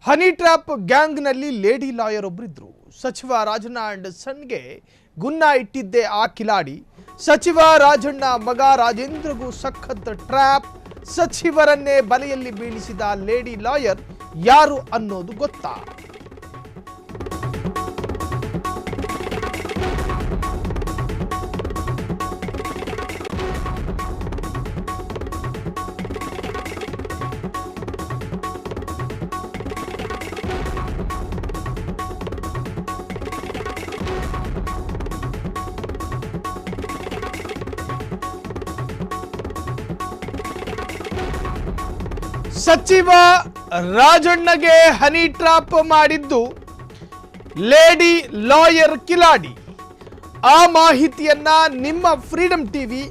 ಹನಿ trap ಗ್ಯಾಂಗ್ನಲ್ಲಿ lady lawyer ಒಬ್ಬರಿದ್ರು. ಸಚಿವ ರಾಜಣ್ಣ ಅಂಡ್ ಸನ್ಗೆ ಗುನ್ನ ಇಟ್ಟಿದ್ದೆ ಆ ಕಿಲಾಡಿ. ಸಚಿವ ರಾಜಣ್ಣ ಮಗ ರಾಜೇಂದ್ರಗೂ ಸಖತ್ ಟ್ರ್ಯಾಪ್. ಸಚಿವರನ್ನೇ ಬಲೆಯಲ್ಲಿ ಬೀಳಿಸಿದ ಲೇಡಿ ಲಾಯರ್ ಯಾರು ಅನ್ನೋದು ಗೊತ್ತಾ? ಸಚಿವ ರಾಜಣ್ಣಗೆ ಹನಿ ಟ್ರ್ಯಾಪ್ ಮಾಡಿದ್ದು ಲೇಡಿ ಲಾಯರ್ ಕಿಲಾಡಿ. ಆ ಮಾಹಿತಿಯನ್ನ ನಿಮ್ಮ ಫ್ರೀಡಂ ಟಿವಿ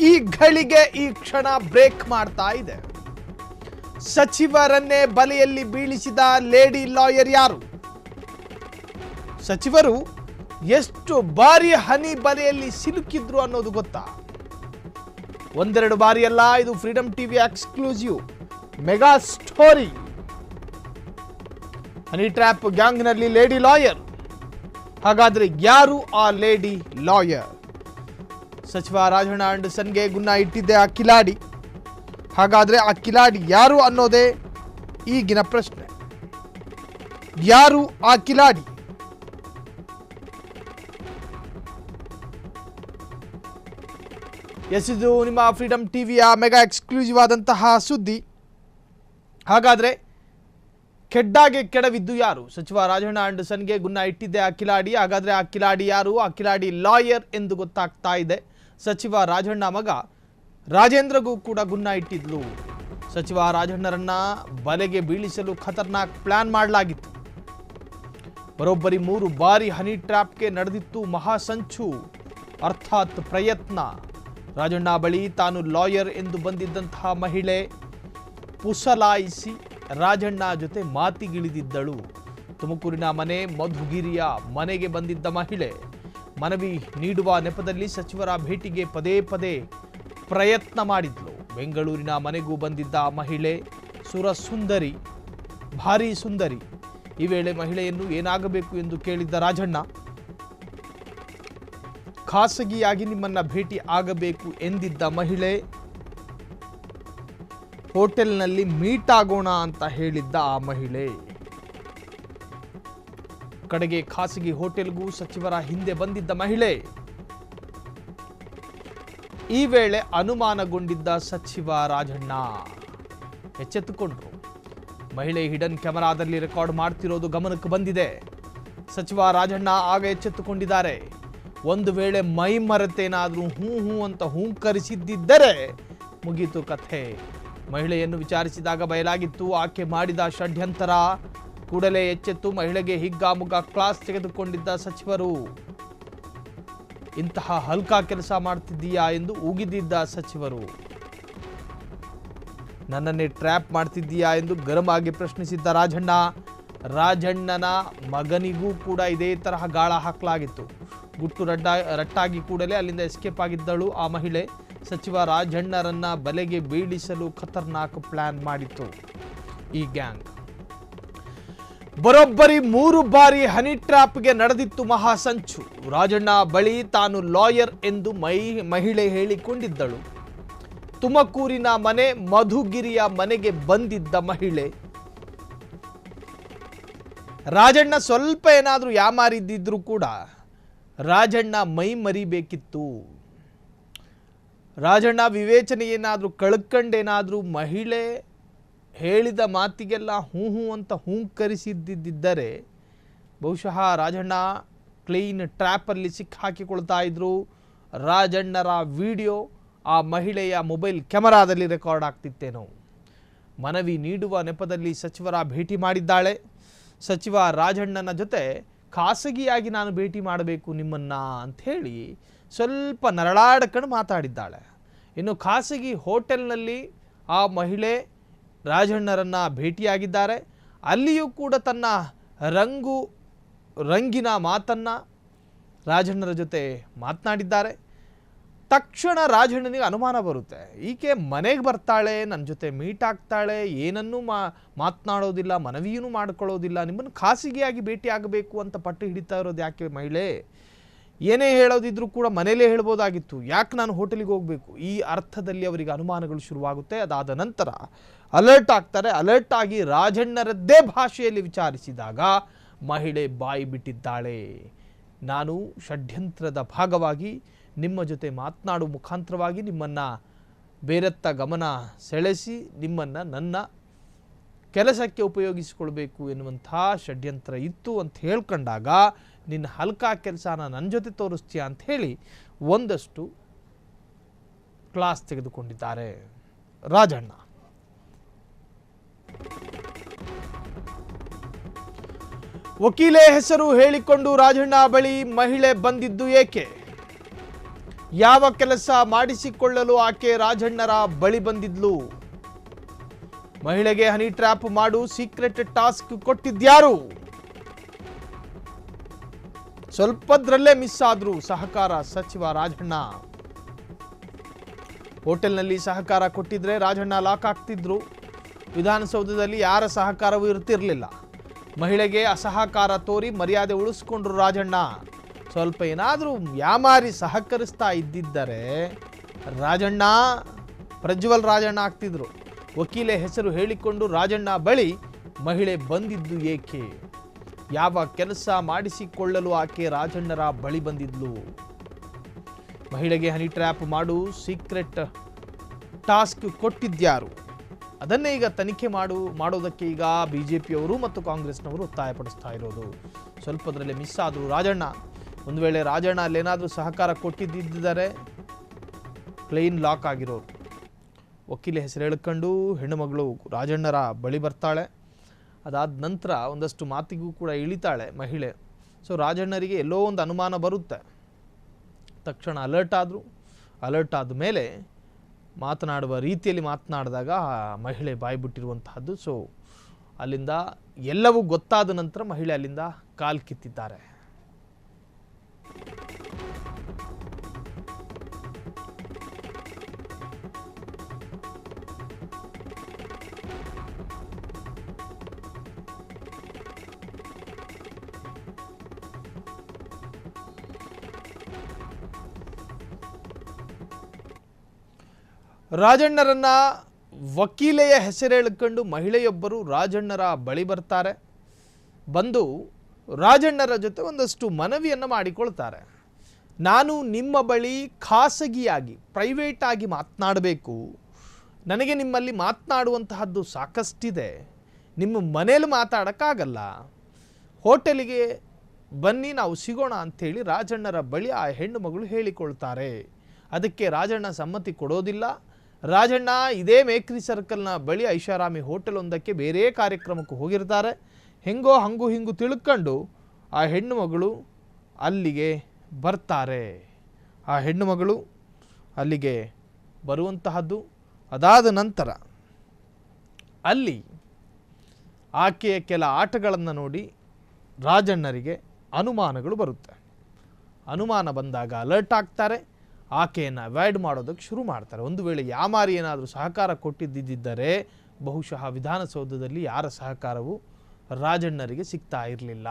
ಈ ಘಳಿಗೆ ಈ ಕ್ಷಣ ಬ್ರೇಕ್ ಮಾಡ್ತಾ ಇದೆ. ಸಚಿವರನ್ನೇ ಬಲೆಯಲ್ಲಿ ಬೀಳಿಸಿದ ಲೇಡಿ ಲಾಯರ್ ಯಾರು? ಸಚಿವರು ಎಷ್ಟು ಬಾರಿ ಹನಿ ಬಲೆಯಲ್ಲಿ ಸಿಲುಕಿದ್ರು ಅನ್ನೋದು ಗೊತ್ತಾ? ಒಂದೆರಡು ಬಾರಿ ಅಲ್ಲ, ಇದು freedom TV exclusive mega story. Honey trap ಗ್ಯಾಂಗ್ನಲ್ಲಿ ಲೇಡಿ ಲಾಯರ್. ಹಾಗಾದ್ರೆ ಯಾರು ಆ ಲೇಡಿ ಲಾಯರ್? ಸಚಿವ ರಾಜಣ್ಣ ಅಂಡ್ ಸನ್ಗೆ ಗುನ್ನ ಇಟ್ಟಿದ್ದೆ ಆ ಕಿಲಾಡಿ. ಹಾಗಾದ್ರೆ ಆ ಕಿಲಾಡಿ ಯಾರು ಅನ್ನೋದೇ ಈಗಿನ ಪ್ರಶ್ನೆ. ಯಾರು ಆ ಕಿಲಾಡಿ? ಎಸ್, ಇದು ನಿಮ್ಮ ಫ್ರೀಡಂ ಟಿವಿಯ ಮೆಗಾ ಎಕ್ಸ್ಕ್ಲೂಸಿವ್ ಆದಂತಹ ಸುದ್ದಿ. ಹಾಗಾದ್ರೆ ಕೆಡ್ಡಾಗೆ ಕೆಡವಿದ್ದು ಯಾರು? ಸಚಿವ ರಾಜಣ್ಣ ಅಂಡ್ ಸನ್ಗೆ ಗುನ್ನ ಇಟ್ಟಿದ್ದೆ ಆ ಕಿಲಾಡಿ. ಹಾಗಾದ್ರೆ ಆ ಕಿಲಾಡಿ ಯಾರು? ಆ ಕಿಲಾಡಿ ಲಾಯರ್ ಎಂದು ಗೊತ್ತಾಗ್ತಾ ಇದೆ. ಸಚಿವ ರಾಜಣ್ಣ ಮಗ ರಾಜೇಂದ್ರಗೂ ಕೂಡ ಗುನ್ನ ಇಟ್ಟಿದ್ಲು. ಸಚಿವ ರಾಜಣ್ಣರನ್ನ ಬಲೆಗೆ ಬೀಳಿಸಲು ಖತರ್ನಾಕ್ ಪ್ಲಾನ್ ಮಾಡಲಾಗಿತ್ತು. ಬರೋಬ್ಬರಿ 3 ಬಾರಿ ಹನಿ ಟ್ರ್ಯಾಪ್ಗೆ ನಡೆದಿತ್ತು ಮಹಾಸಂಚು, ಅರ್ಥಾತ್ ಪ್ರಯತ್ನ. ರಾಜಣ್ಣ ಬಳಿ ತಾನು ಲಾಯರ್ ಎಂದು ಬಂದಿದ್ದಂತಹ ಮಹಿಳೆ ಪುಸಲಾಯಿಸಿ ರಾಜಣ್ಣ ಜೊತೆ ಮಾತಿಗಿಳಿದಿದ್ದಳು. ತುಮಕೂರಿನ ಮನೆ ಮಧುಗಿರಿಯ ಮನೆಗೆ ಬಂದಿದ್ದ ಮಹಿಳೆ ಮನವಿ ನೀಡುವ ನೆಪದಲ್ಲಿ ಸಚಿವರ ಭೇಟಿಗೆ ಪದೇ ಪದೇ ಪ್ರಯತ್ನ ಮಾಡಿದ್ಲು. ಬೆಂಗಳೂರಿನ ಮನೆಗೂ ಬಂದಿದ್ದ ಮಹಿಳೆ ಸುರಸುಂದರಿ, ಭಾರಿ ಸುಂದರಿ. ಈ ವೇಳೆ ಮಹಿಳೆಯನ್ನು ಏನಾಗಬೇಕು ಎಂದು ಕೇಳಿದ್ದ ರಾಜಣ್ಣ, ಖಾಸಗಿಯಾಗಿ ನಿಮ್ಮನ್ನ ಭೇಟಿ ಆಗಬೇಕು ಎಂದಿದ್ದ ಮಹಿಳೆ ಹೋಟೆಲ್ನಲ್ಲಿ ಮೀಟ್ ಆಗೋಣ ಅಂತ ಹೇಳಿದ್ದ ಆ ಮಹಿಳೆ ಕಡೆಗೆ ಖಾಸಗಿ ಹೋಟೆಲ್ಗೂ ಸಚಿವರ ಹಿಂದೆ ಬಂದಿದ್ದ ಮಹಿಳೆ. ಈ ವೇಳೆ ಅನುಮಾನಗೊಂಡಿದ್ದ ಸಚಿವ ರಾಜಣ್ಣ ಎಚ್ಚೆತ್ತುಕೊಂಡ್ರು. ಮಹಿಳೆ ಹಿಡನ್ ಕ್ಯಾಮೆರಾದಲ್ಲಿ ರೆಕಾರ್ಡ್ ಮಾಡ್ತಿರೋದು ಗಮನಕ್ಕೆ ಬಂದಿದೆ. ಸಚಿವ ರಾಜಣ್ಣ ಆಗ ಎಚ್ಚೆತ್ತುಕೊಂಡಿದ್ದಾರೆ. ಒಂದು ವೇಳೆ ಮೈ ಮರೆತೇನಾದ್ರೂ ಹೂ ಹೂ ಅಂತ ಹೂಂಕರಿಸಿದ್ದರೆ ಮುಗೀತು ಕಥೆ. ಮಹಿಳೆಯನ್ನು ವಿಚಾರಿಸಿದಾಗ ಬಯಲಾಗಿತ್ತು ಆಕೆ ಮಾಡಿದ ಷಡ್ಯಂತರ. ಕೂಡಲೇ ಎಚ್ಚೆತ್ತು ಮಹಿಳೆಗೆ ಹಿಗ್ಗಾಮುಗ್ಗ ಕ್ಲಾಸ್ ತೆಗೆದುಕೊಂಡಿದ್ದ ಸಚಿವರು. ಇಂತಹ ಹಲ್ಕಾ ಕೆಲಸ ಮಾಡ್ತಿದ್ದೀಯಾ ಎಂದು ಉಗಿದಿದ್ದ ಸಚಿವರು. ನನ್ನನ್ನೇ ಟ್ರ್ಯಾಪ್ ಮಾಡ್ತಿದ್ದೀಯಾ ಎಂದು ಗರಂ ಆಗಿ ಪ್ರಶ್ನಿಸಿದ್ದ ರಾಜಣ್ಣ. ರಾಜಣ್ಣನ ಮಗನಿಗೂ ಕೂಡ ಇದೇ ತರಹ ಗಾಳ ಹಾಕಲಾಗಿತ್ತು. ಗುಟ್ಟು ರಟ್ಟಾಗಿ ಕೂಡಲೇ ಅಲ್ಲಿಂದ ಎಸ್ಕೇಪ್ ಆಗಿದ್ದಳು ಆ ಮಹಿಳೆ. ಸಚಿವ ರಾಜಣ್ಣರನ್ನ ಬಲೆಗೆ ಬೀಳಿಸಲು ಖತರ್ನಾಕ್ ಪ್ಲಾನ್ ಮಾಡಿತ್ತು ಈ ಗ್ಯಾಂಗ್. ಬರೋಬ್ಬರಿ 3 ಬಾರಿ ಹನಿ ಟ್ರ್ಯಾಪ್ಗೆ ನಡೆದಿತ್ತು ಮಹಾಸಂಚು. ರಾಜಣ್ಣ ಬಳಿ ತಾನು ಲಾಯರ್ ಎಂದು ಮಹಿಳೆ ಹೇಳಿಕೊಂಡಿದ್ದಳು. ತುಮಕೂರಿನ ಮನೆ ಮಧುಗಿರಿಯ ಮನೆಗೆ ಬಂದಿದ್ದ ಮಹಿಳೆ. ರಾಜಣ್ಣ ಸ್ವಲ್ಪ ಏನಾದರೂ ಯಾಮಾರಿದ್ದಿದ್ರು ಕೂಡ ರಾಜಣ್ಣ ಮೈ ಮರಿಬೇಕಿತ್ತು. ರಾಜಣ್ಣ ವಿವೇಚನೆ ಏನಾದರೂ ಕಳ್ಕೊಂಡೇನಾದರೂ ಮಹಿಳೆ ಹೇಳಿದ ಮಾತಿಗೆಲ್ಲ ಹೂ ಹೂ ಅಂತ ಹೂಂಕರಿಸಿದ್ದಿದ್ದರೆ ಬಹುಶಃ ರಾಜಣ್ಣ ಕ್ಲೀನ್ ಟ್ರ್ಯಾಪಲ್ಲಿ ಸಿಕ್ಕಾಕಿಕೊಳ್ತಾ ಇದ್ರು. ರಾಜಣ್ಣರ ವಿಡಿಯೋ ಆ ಮಹಿಳೆಯ ಮೊಬೈಲ್ ಕ್ಯಾಮರಾದಲ್ಲಿ ರೆಕಾರ್ಡ್ ಆಗ್ತಿತ್ತೇನೋ. ಮನವಿ ನೀಡುವ ನೆಪದಲ್ಲಿ ಸಚಿವರ ಭೇಟಿ ಮಾಡಿದ್ದಾಳೆ. ಸಚಿವ ರಾಜಣ್ಣನ ಜೊತೆ ಖಾಸಗಿಯಾಗಿ ನಾನು ಭೇಟಿ ಮಾಡಬೇಕು ನಿಮ್ಮನ್ನ ಅಂಥೇಳಿ ಸ್ವಲ್ಪ ನರಳಾಡ್ಕೊಂಡು ಮಾತಾಡಿದ್ದಾಳೆ. ಇನ್ನು ಖಾಸಗಿ ಹೋಟೆಲ್ನಲ್ಲಿ ಆ ಮಹಿಳೆ ರಾಜಣ್ಣರನ್ನ ಭೇಟಿಯಾಗಿದ್ದಾರೆ. ಅಲ್ಲಿಯೂ ಕೂಡ ತನ್ನ ರಂಗಿನ ಮಾತನ್ನು ರಾಜಣ್ಣರ ಜೊತೆ ಮಾತನಾಡಿದ್ದಾರೆ. ತಕ್ಷಣ ರಾಜಣ್ಣನಿಗೆ ಅನುಮಾನ ಬರುತ್ತೆ. ಈಕೆ ಮನೆಗೆ ಬರ್ತಾಳೆ, ನನ್ನ ಜೊತೆ ಮೀಟ್ ಆಗ್ತಾಳೆ, ಏನನ್ನೂ ಮಾತನಾಡೋದಿಲ್ಲ, ಮನವಿಯೂ ಮಾಡ್ಕೊಳ್ಳೋದಿಲ್ಲ, ನಿಮ್ಮನ್ನು ಖಾಸಗಿಯಾಗಿ ಭೇಟಿ ಆಗಬೇಕು ಅಂತ ಪಟ್ಟು ಹಿಡಿತಾ ಇರೋದು ಯಾಕೆ ಮಹಿಳೆ? ಏನೇ ಹೇಳೋದಿದ್ರೂ ಕೂಡ ಮನೇಲೇ ಹೇಳ್ಬೋದಾಗಿತ್ತು, ಯಾಕೆ ನಾನು ಹೋಟೆಲಿಗೆ ಹೋಗಬೇಕು? ಈ ಅರ್ಥದಲ್ಲಿ ಅವರಿಗೆ ಅನುಮಾನಗಳು ಶುರುವಾಗುತ್ತೆ. ಅದಾದ ನಂತರ ಅಲರ್ಟ್ ಆಗ್ತಾರೆ. ಅಲರ್ಟ್ ಆಗಿ ರಾಜಣ್ಣರದ್ದೇ ಭಾಷೆಯಲ್ಲಿ ವಿಚಾರಿಸಿದಾಗ ಮಹಿಳೆ ಬಾಯಿ ಬಿಟ್ಟಿದ್ದಾಳೆ. ನಾನು ಷಡ್ಯಂತ್ರದ ಭಾಗವಾಗಿ ನಿಮ್ಮ ಜೊತೆ ಮಾತನಾಡುವ ಮುಖಾಂತರವಾಗಿ ನಿಮ್ಮನ್ನು ಬೇರೆತ್ತ ಗಮನ ಸೆಳೆಸಿ ನಿಮ್ಮನ್ನು ನನ್ನ ಕೆಲಸಕ್ಕೆ ಉಪಯೋಗಿಸಿಕೊಳ್ಬೇಕು ಎನ್ನುವಂಥ ಷಡ್ಯಂತ್ರ ಇತ್ತು ಅಂತ ಹೇಳ್ಕೊಂಡಾಗ ನಿನ್ನ ಹಲ್ಕಾ ಕೆಲಸನ ನನ್ನ ಜೊತೆ ತೋರಿಸ್ತೀಯ ಅಂತ ಹೇಳಿ ಒಂದಷ್ಟು ಕ್ಲಾಸ್ ತೆಗೆದುಕೊಂಡಿದ್ದಾರೆ ರಾಜಣ್ಣ. ವಕೀಲೆ ಹೆಸರು ಹೇಳಿಕೊಂಡು ರಾಜಣ್ಣ ಬಳಿ ಮಹಿಳೆ ಬಂದಿದ್ದು ಏಕೆ? ಯಾವ ಕೆಲಸ ಮಾಡಿಸಿಕೊಳ್ಳಲು ಆಕೆ ರಾಜಣ್ಣರ ಬಳಿ ಬಂದಿದ್ಲು? ಮಹಿಳೆಗೆ ಹನಿ ಟ್ರ್ಯಾಪ್ ಮಾಡು ಸೀಕ್ರೆಟ್ ಟಾಸ್ಕ್ ಕೊಟ್ಟಿದ್ಯಾರು? ಸ್ವಲ್ಪದ್ರಲ್ಲೇ ಮಿಸ್ ಆದ್ರು ಸಹಕಾರ ಸಚಿವ ರಾಜಣ್ಣ. ಹೋಟೆಲ್ನಲ್ಲಿ ಸಹಕಾರ ಕೊಟ್ಟಿದ್ರೆ ರಾಜಣ್ಣ ಲಾಕ್ ಆಗ್ತಿದ್ರು. ವಿಧಾನಸೌಧದಲ್ಲಿ ಯಾರ ಸಹಕಾರವೂ ಇರ್ತಿರ್ಲಿಲ್ಲ. ಮಹಿಳೆಗೆ ಅಸಹಕಾರ ತೋರಿ ಮರ್ಯಾದೆ ಉಳಿಸ್ಕೊಂಡ್ರು ರಾಜಣ್ಣ. ಸ್ವಲ್ಪ ಏನಾದರೂ ಯಾಮಾರಿ ಸಹಕರಿಸ್ತಾ ಇದ್ದಿದ್ದರೆ ರಾಜಣ್ಣ ಪ್ರಜ್ವಲ್ ರಾಜಣ್ಣ ಆಗ್ತಿದ್ರು. ವಕೀಲೆ ಹೆಸರು ಹೇಳಿಕೊಂಡು ರಾಜಣ್ಣ ಬಳಿ ಮಹಿಳೆ ಬಂದಿದ್ದು ಏಕೆ? ಯಾವ ಕೆಲಸ ಮಾಡಿಸಿಕೊಳ್ಳಲು ಆಕೆ ರಾಜಣ್ಣರ ಬಳಿ ಬಂದಿದ್ಲು? ಮಹಿಳೆಗೆ ಹನಿ ಟ್ರ್ಯಾಪ್ ಮಾಡು ಸೀಕ್ರೆಟ್ ಟಾಸ್ಕ್ ಕೊಟ್ಟಿದ್ಯಾರು? ಅದನ್ನೇ ಈಗ ತನಿಖೆ ಮಾಡೋದಕ್ಕೆ ಈಗ ಬಿಜೆಪಿಯವರು ಮತ್ತು ಕಾಂಗ್ರೆಸ್ನವರು ಒತ್ತಾಯಪಡಿಸ್ತಾ ಇರೋದು. ಸ್ವಲ್ಪದರಲ್ಲೇ ಮಿಸ್ ಆದರು ರಾಜಣ್ಣ. ಒಂದು ವೇಳೆ ರಾಜಣ್ಣ ಅಲ್ಲೇನಾದರೂ ಸಹಕಾರ ಕೊಟ್ಟಿದ್ದರೆ ಪ್ಲೇನ್ ಲಾಕ್ ಆಗಿರೋರು. ವಕೀಲೆ ಹೆಸರು ಹೇಳ್ಕೊಂಡು ಹೆಣ್ಣುಮಗಳು ರಾಜಣ್ಣರ ಬಳಿ ಬರ್ತಾಳೆ. ಅದಾದ ನಂತರ ಒಂದಷ್ಟು ಮಾತಿಗೂ ಕೂಡ ಇಳಿತಾಳೆ ಮಹಿಳೆ. ಸೊ ರಾಜಣ್ಣರಿಗೆ ಎಲ್ಲೋ ಒಂದು ಅನುಮಾನ ಬರುತ್ತೆ. ತಕ್ಷಣ ಅಲರ್ಟ್ ಆದರು. ಅಲರ್ಟ್ ಆದ ಮೇಲೆ ಮಾತನಾಡುವ ರೀತಿಯಲ್ಲಿ ಮಾತನಾಡಿದಾಗ ಮಹಿಳೆ ಬಾಯ್ಬಿಟ್ಟಿರುವಂತಹದ್ದು. ಸೊ ಅಲ್ಲಿಂದ ಎಲ್ಲವೂ ಗೊತ್ತಾದ ನಂತರ ಮಹಿಳೆ ಅಲ್ಲಿಂದ ಕಾಲು ಕಿತ್ತಿದ್ದಾರೆ. ರಾಜಣ್ಣರನ್ನ ವಕೀಲೆಯ ಹೆಸರು ಹೇಳಿಕೊಂಡು ಮಹಿಳೆಯೊಬ್ಬರು ರಾಜಣ್ಣರ ಬಳಿ ಬರ್ತಾರೆ. ಬಂದು ರಾಜಣ್ಣರ ಜೊತೆ ಒಂದಷ್ಟು ಮನವಿಯನ್ನು ಮಾಡಿಕೊಳ್ತಾರೆ. ನಾನು ನಿಮ್ಮ ಬಳಿ ಖಾಸಗಿಯಾಗಿ ಪ್ರೈವೇಟ್ ಆಗಿ ಮಾತನಾಡಬೇಕು. ನನಗೆ ನಿಮ್ಮಲ್ಲಿ ಮಾತನಾಡುವಂತಹದ್ದು ಸಾಕಷ್ಟಿದೆ. ನಿಮ್ಮ ಮನೇಲಿ ಮಾತಾಡೋಕ್ಕಾಗಲ್ಲ. ಹೋಟೆಲಿಗೆ ಬನ್ನಿ, ನಾವು ಸಿಗೋಣ ಅಂಥೇಳಿ ರಾಜಣ್ಣರ ಬಳಿ ಆ ಹೆಣ್ಣು ಮಗಳು ಹೇಳಿಕೊಳ್ತಾರೆ. ಅದಕ್ಕೆ ರಾಜಣ್ಣ ಸಮ್ಮತಿ ಕೊಡೋದಿಲ್ಲ. ರಾಜಣ್ಣ ಇದೇ ಮೇಕ್ರಿ ಸರ್ಕಲ್ನ ಬಳಿ ಐಷಾರಾಮಿ ಹೋಟೆಲ್ ಒಂದಕ್ಕೆ ಬೇರೆ ಕಾರ್ಯಕ್ರಮಕ್ಕೆ ಹೋಗಿರ್ತಾರೆ. ಹೆಂಗೋ ಹಂಗು ಹಿಂಗು ತಿಳ್ಕೊಂಡು ಆ ಹೆಣ್ಣು ಮಗಳು ಅಲ್ಲಿಗೆ ಬರ್ತಾರೆ. ಆ ಹೆಣ್ಣು ಮಗಳು ಅಲ್ಲಿಗೆ ಬರುವಂತಹದ್ದು. ಅದಾದ ನಂತರ ಅಲ್ಲಿ ಆಕೆಯ ಕೆಲ ಆಟಗಳನ್ನು ನೋಡಿ ರಾಜಣ್ಣರಿಗೆ ಅನುಮಾನಗಳು ಬರುತ್ತೆ. ಅನುಮಾನ ಬಂದಾಗ ಅಲರ್ಟ್ ಆಗ್ತಾರೆ. ಆಕೆಯನ್ನು ಅವಾಯ್ಡ್ ಮಾಡೋದಕ್ಕೆ ಶುರು ಮಾಡ್ತಾರೆ. ಒಂದು ವೇಳೆ ಯಾಮಾರಿ ಏನಾದರೂ ಸಹಕಾರ ಕೊಟ್ಟಿದ್ದಿದ್ದರೆ ಬಹುಶಃ ವಿಧಾನಸೌಧದಲ್ಲಿ ಯಾರ ಸಹಕಾರವೂ ರಾಜಣ್ಣರಿಗೆ ಸಿಗ್ತಾ ಇರಲಿಲ್ಲ.